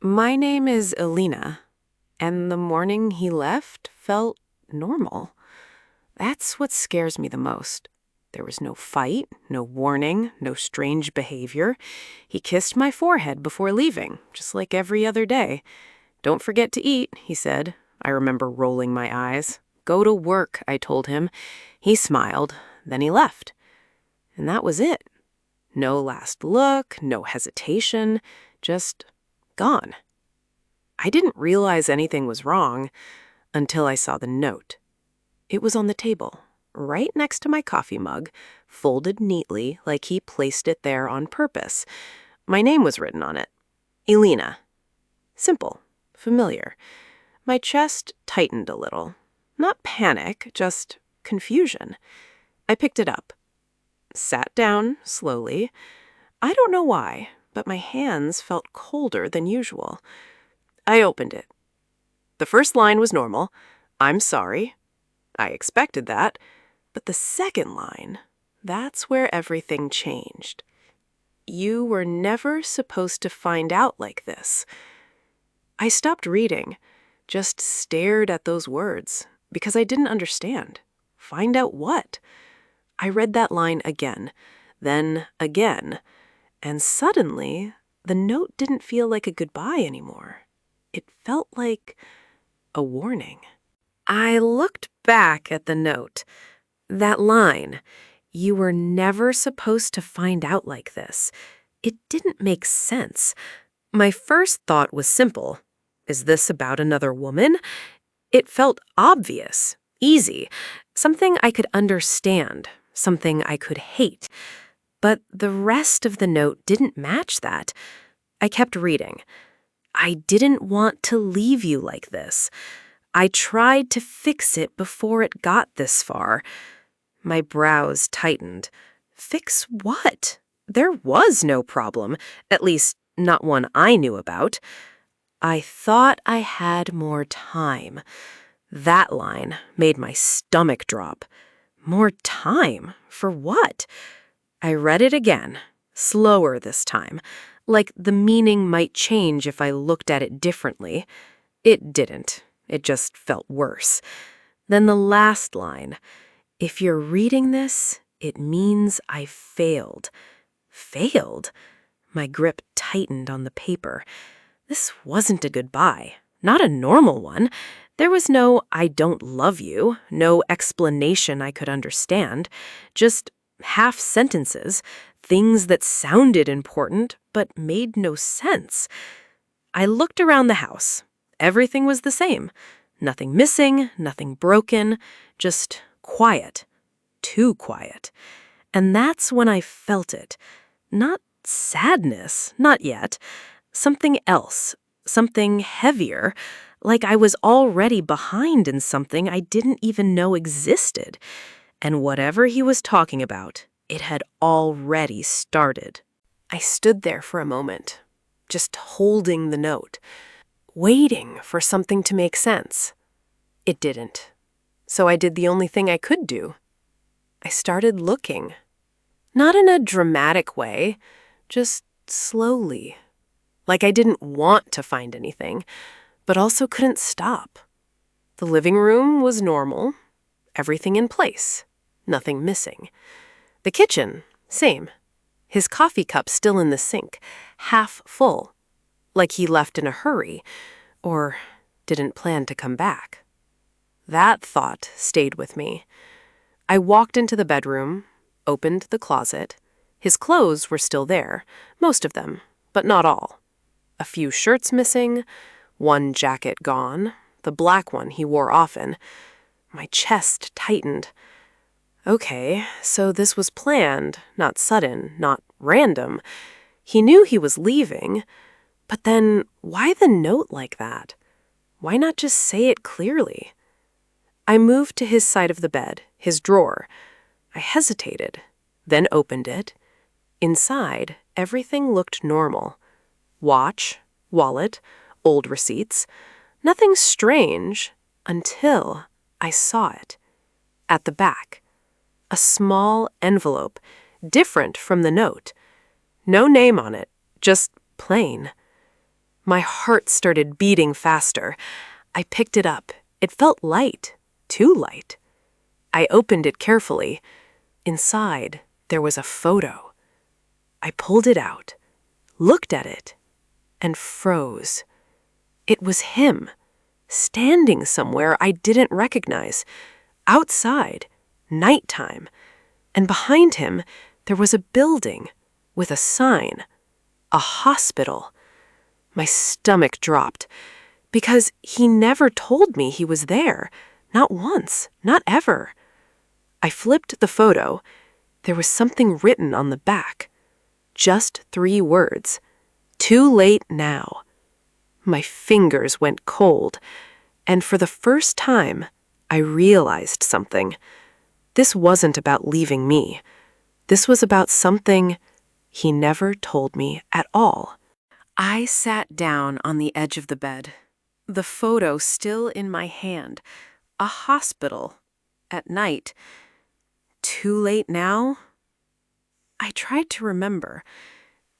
My name is Elina, and the morning he left felt normal. That's what scares me the most. There was no fight, no warning, no strange behavior. He kissed my forehead before leaving, just like every other day. "Don't forget to eat," he said. I remember rolling my eyes. "Go to work," I told him. He smiled, then he left. And that was it. No last look, no hesitation, just gone. I didn't realize anything was wrong until I saw the note. It was on the table, right next to my coffee mug, folded neatly like he placed it there on purpose. My name was written on it. Elina. Simple, familiar. My chest tightened a little. Not panic, just confusion. I picked it up. Sat down slowly. I don't know why, but my hands felt colder than usual. I opened it. The first line was normal. "I'm sorry." I expected that. But the second line, that's where everything changed. "You were never supposed to find out like this." I stopped reading, just stared at those words, because I didn't understand. Find out what? I read that line again, then again, and suddenly the note didn't feel like a goodbye anymore. It felt like a warning. I looked back at the note. That line, "You were never supposed to find out like this." It didn't make sense. My first thought was simple. Is this about another woman? It felt obvious, easy, something I could understand, something I could hate. But the rest of the note didn't match that. I kept reading. "I didn't want to leave you like this. I tried to fix it before it got this far." My brows tightened. Fix what? There was no problem, at least not one I knew about. "I thought I had more time." That line made my stomach drop. More time? For what? I read it again, slower this time, like the meaning might change if I looked at it differently. It didn't. It just felt worse. Then the last line. "If you're reading this, it means I failed." Failed? My grip tightened on the paper. This wasn't a goodbye, not a normal one. There was no "I don't love you," no explanation I could understand, just half sentences, things that sounded important but made no sense. I looked around the house. Everything was the same. Nothing missing, nothing broken, just quiet. Too quiet. And that's when I felt it. Not sadness, not yet. Something else, something heavier, like I was already behind in something I didn't even know existed. And whatever he was talking about, it had already started. I stood there for a moment, just holding the note, waiting for something to make sense. It didn't. So I did the only thing I could do. I started looking. Not in a dramatic way, just slowly. Like I didn't want to find anything, but also couldn't stop. The living room was normal, everything in place, nothing missing. The kitchen, same. His coffee cup still in the sink, half full, like he left in a hurry, or didn't plan to come back. That thought stayed with me. I walked into the bedroom, opened the closet. His clothes were still there, most of them, but not all. A few shirts missing, one jacket gone, the black one he wore often. My chest tightened. Okay, so this was planned, not sudden, not random. He knew he was leaving, but then why the note like that? Why not just say it clearly? I moved to his side of the bed, his drawer. I hesitated, then opened it. Inside, everything looked normal. Watch, wallet, old receipts. Nothing strange until I saw it. At the back. A small envelope, different from the note. No name on it, just plain. My heart started beating faster. I picked it up. It felt light, too light. I opened it carefully. Inside, there was a photo. I pulled it out, looked at it, and froze. It was him, standing somewhere I didn't recognize, outside, nighttime, and behind him there was a building with a sign, a hospital. My stomach dropped, because he never told me he was there, not once, not ever. I flipped the photo. There was something written on the back. Just 3 words. Too late now. My fingers went cold, and for the first time, I realized something. This wasn't about leaving me. This was about something he never told me at all. I sat down on the edge of the bed, the photo still in my hand. A hospital. At night. Too late now? I tried to remember.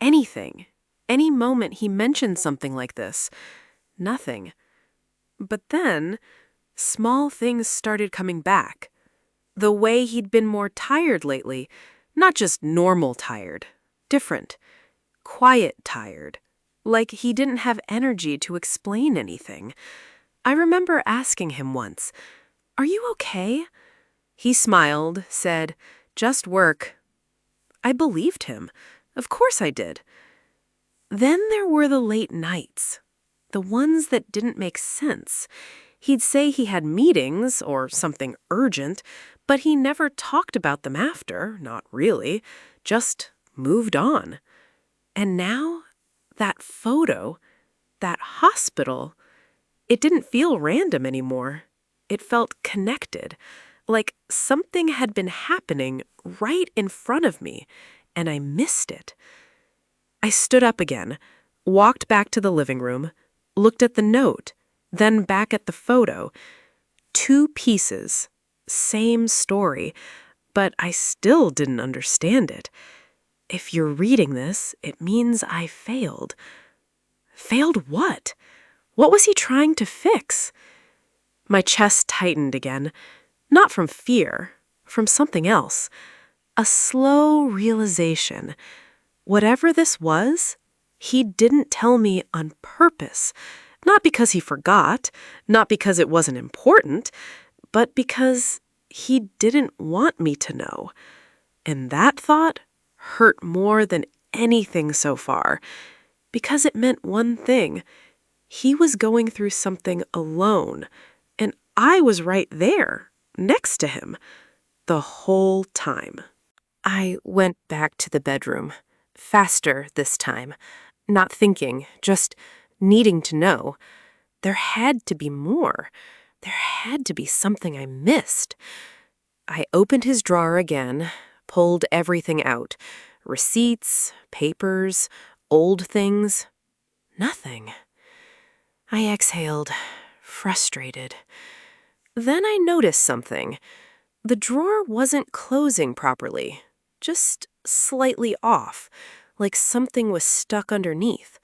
Anything. Any moment he mentioned something like this. Nothing. But then, small things started coming back. The way he'd been more tired lately. Not just normal tired. Different. Quiet tired. Like he didn't have energy to explain anything. I remember asking him once, "Are you okay?" He smiled, said, "Just work." I believed him. Of course I did. Then there were the late nights. The ones that didn't make sense. He'd say he had meetings or something urgent, but he never talked about them after, not really, just moved on. And now, that photo, that hospital, it didn't feel random anymore. It felt connected, like something had been happening right in front of me, and I missed it. I stood up again, walked back to the living room, looked at the note, then back at the photo. 2 pieces, same story, but I still didn't understand it. If you're reading this, it means I failed. Failed what? What was he trying to fix? My chest tightened again, not from fear, from something else. A slow realization. Whatever this was, he didn't tell me on purpose. Not because he forgot, not because it wasn't important, but because he didn't want me to know. And that thought hurt more than anything so far, because it meant one thing. He was going through something alone, and I was right there, next to him, the whole time. I went back to the bedroom, faster this time, not thinking, just needing to know. There had to be more. There had to be something I missed. I opened his drawer again, pulled everything out. Receipts, papers, old things. Nothing. I exhaled, frustrated. Then I noticed something. The drawer wasn't closing properly, just slightly off, like something was stuck underneath.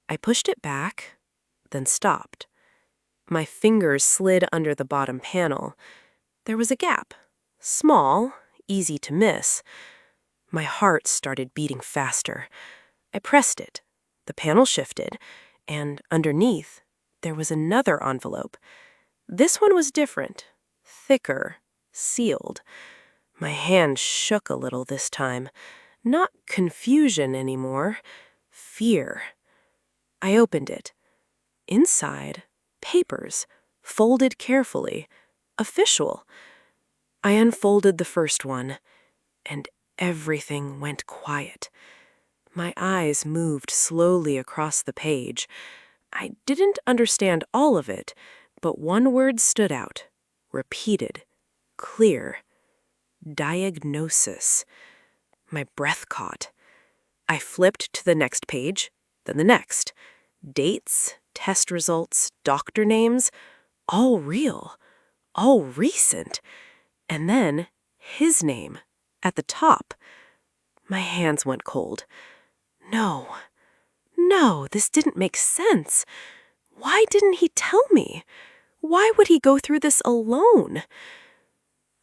I pushed it back, then stopped. My fingers slid under the bottom panel. There was a gap, small, easy to miss. My heart started beating faster. I pressed it. The panel shifted, and underneath, there was another envelope. This one was different, thicker, sealed. My hand shook a little this time. Not confusion anymore, fear. I opened it. Inside, papers, folded carefully, official. I unfolded the first one, and everything went quiet. My eyes moved slowly across the page. I didn't understand all of it, but one word stood out, repeated, clear. Diagnosis. My breath caught. I flipped to the next page, then the next. Dates, test results, doctor names, all real, all recent. And then his name, at the top. My hands went cold. No, No, this didn't make sense. Why didn't he tell me? Why would he go through this alone?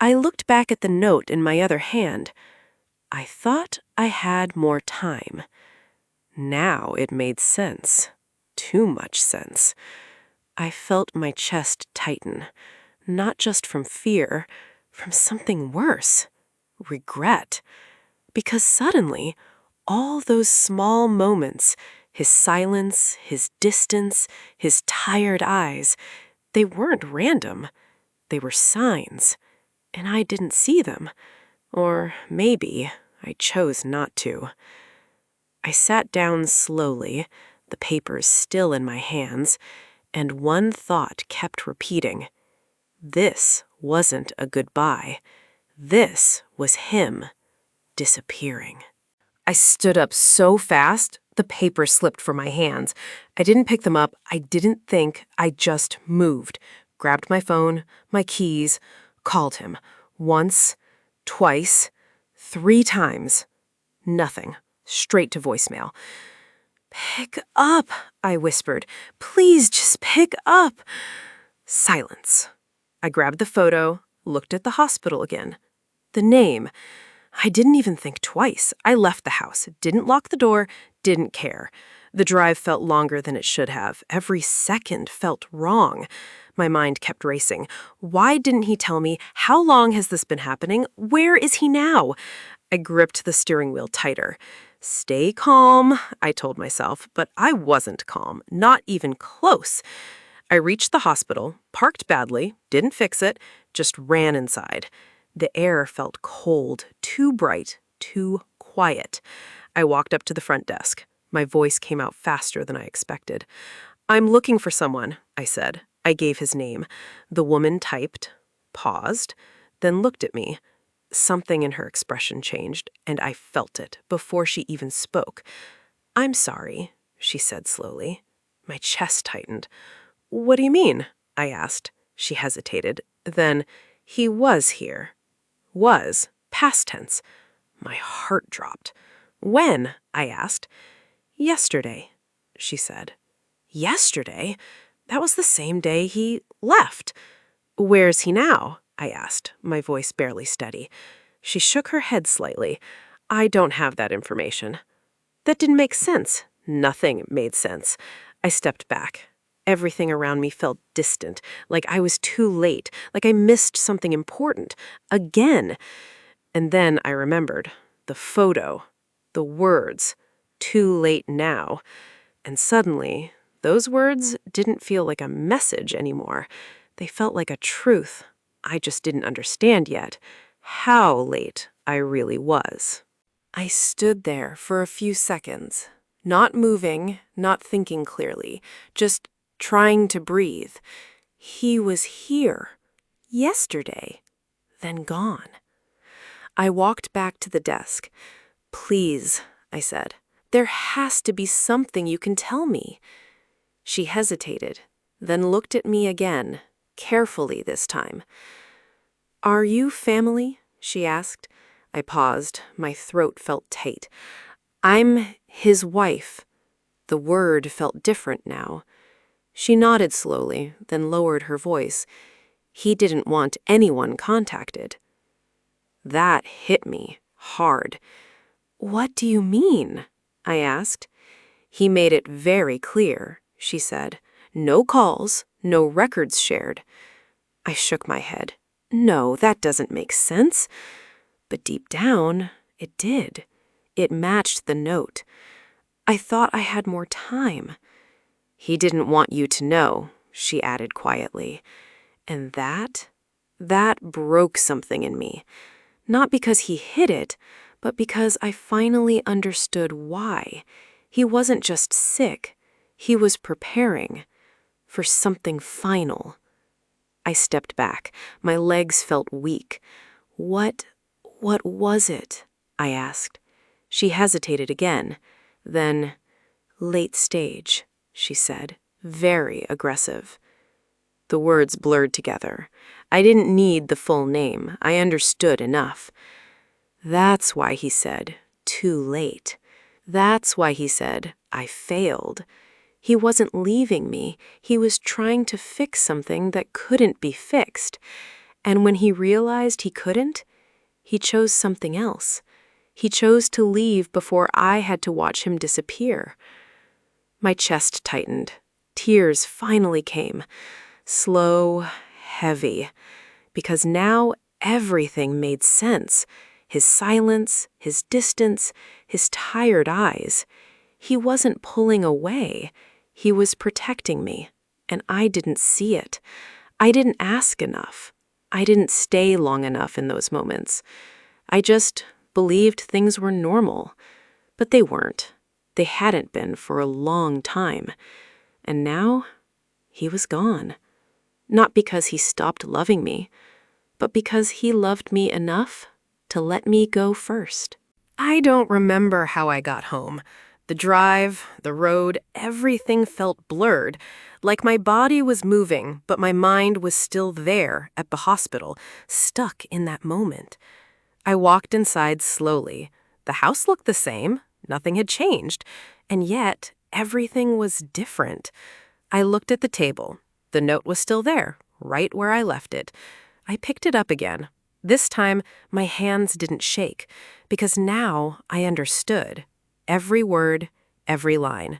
I looked back at the note in my other hand. I thought I had more time. Now it made sense. Too much sense. I felt my chest tighten, not just from fear, from something worse. Regret. Because suddenly, all those small moments, his silence, his distance, his tired eyes, they weren't random. They were signs, and I didn't see them. Or maybe I chose not to. I sat down slowly, the papers still in my hands, and one thought kept repeating. This wasn't a goodbye. This was him disappearing. I stood up so fast, the papers slipped from my hands. I didn't pick them up. I didn't think. I just moved. Grabbed my phone, my keys, called him. Once, twice, 3 times. Nothing. Straight to voicemail. "Pick up," I whispered. "Please just pick up." Silence. I grabbed the photo, looked at the hospital again. The name. I didn't even think twice. I left the house, didn't lock the door, didn't care. The drive felt longer than it should have. Every second felt wrong. My mind kept racing. Why didn't he tell me? How long has this been happening? Where is he now? I gripped the steering wheel tighter. Stay calm, I told myself, but I wasn't calm, not even close. I reached the hospital, parked badly, didn't fix it, just ran inside. The air felt cold, too bright, too quiet. I walked up to the front desk. My voice came out faster than I expected. "I'm looking for someone," I said. I gave his name. The woman typed, paused, then looked at me. Something in her expression changed, and I felt it before she even spoke. "I'm sorry," she said slowly. My chest tightened. "What do you mean?" I asked. She hesitated. Then, "He was here." Was, past tense. My heart dropped. "When?" I asked. "Yesterday," she said. "Yesterday? That was the same day he left." "Where's he now?" I asked, my voice barely steady. She shook her head slightly. "I don't have that information." That didn't make sense. Nothing made sense. I stepped back. Everything around me felt distant, like I was too late, like I missed something important. Again. And then I remembered. The photo. The words. "Too late now." And suddenly, those words didn't feel like a message anymore. They felt like a truth. I just didn't understand yet how late I really was. I stood there for a few seconds, not moving, not thinking clearly, just trying to breathe. He was here. Yesterday. Then gone. I walked back to the desk. "Please," I said. "There has to be something you can tell me." She hesitated, then looked at me again, carefully this time. "Are you family?" she asked. I paused. My throat felt tight. "I'm his wife." The word felt different now. She nodded slowly, then lowered her voice. "He didn't want anyone contacted." That hit me hard. "What do you mean?" I asked. "He made it very clear," she said. "No calls, no records shared." I shook my head. No, that doesn't make sense. But deep down, it did. It matched the note. I thought I had more time. "He didn't want you to know," she added quietly. And that broke something in me. Not because he hid it, but because I finally understood why. He wasn't just sick. He was preparing for something final. I stepped back. My legs felt weak. What was it?" I asked. She hesitated again. Then, "Late stage," she said, very aggressive. The words blurred together. I didn't need the full name. I understood enough. That's why he said, "Too late." That's why he said, I failed. He wasn't leaving me. He was trying to fix something that couldn't be fixed. And when he realized he couldn't, he chose something else. He chose to leave before I had to watch him disappear. My chest tightened. Tears finally came. Slow, heavy. Because now everything made sense. His silence, his distance, his tired eyes. He wasn't pulling away. He was protecting me, and I didn't see it. I didn't ask enough. I didn't stay long enough in those moments. I just believed things were normal, but they weren't. They hadn't been for a long time. And now, he was gone. Not because he stopped loving me, but because he loved me enough to let me go first. I don't remember how I got home. The drive, the road, everything felt blurred, like my body was moving, but my mind was still there at the hospital, stuck in that moment. I walked inside slowly. The house looked the same, nothing had changed, and yet everything was different. I looked at the table. The note was still there, right where I left it. I picked it up again. This time, my hands didn't shake, because now I understood. Every word, every line.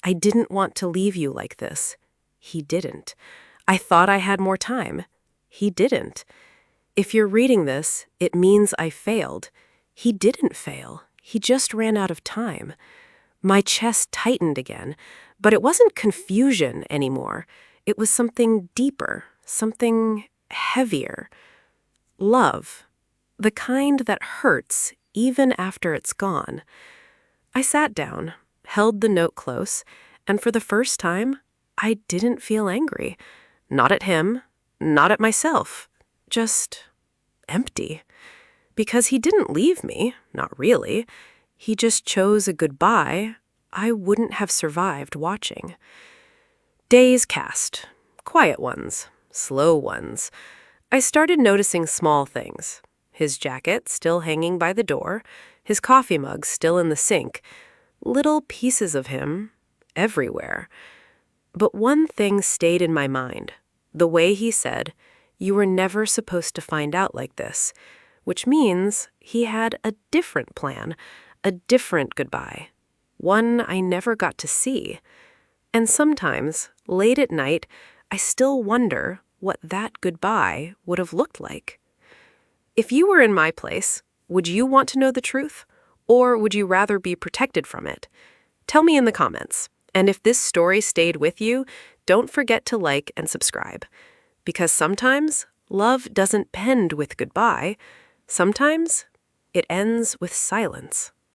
I didn't want to leave you like this. He didn't. I thought I had more time. He didn't. If you're reading this, it means I failed. He didn't fail. He just ran out of time. My chest tightened again, but it wasn't confusion anymore. It was something deeper, something heavier. Love. The kind that hurts even after it's gone. I sat down, held the note close, and for the first time, I didn't feel angry. Not at him, not at myself. Just empty. Because he didn't leave me, not really. He just chose a goodbye I wouldn't have survived watching. Days passed. Quiet ones, slow ones. I started noticing small things. His jacket still hanging by the door, his coffee mug still in the sink, little pieces of him everywhere. But one thing stayed in my mind, the way he said, "You were never supposed to find out like this," which means he had a different plan, a different goodbye, one I never got to see. And sometimes, late at night, I still wonder what that goodbye would have looked like. If you were in my place, would you want to know the truth? Or would you rather be protected from it? Tell me in the comments. And if this story stayed with you, don't forget to like and subscribe. Because sometimes love doesn't end with goodbye. Sometimes it ends with silence.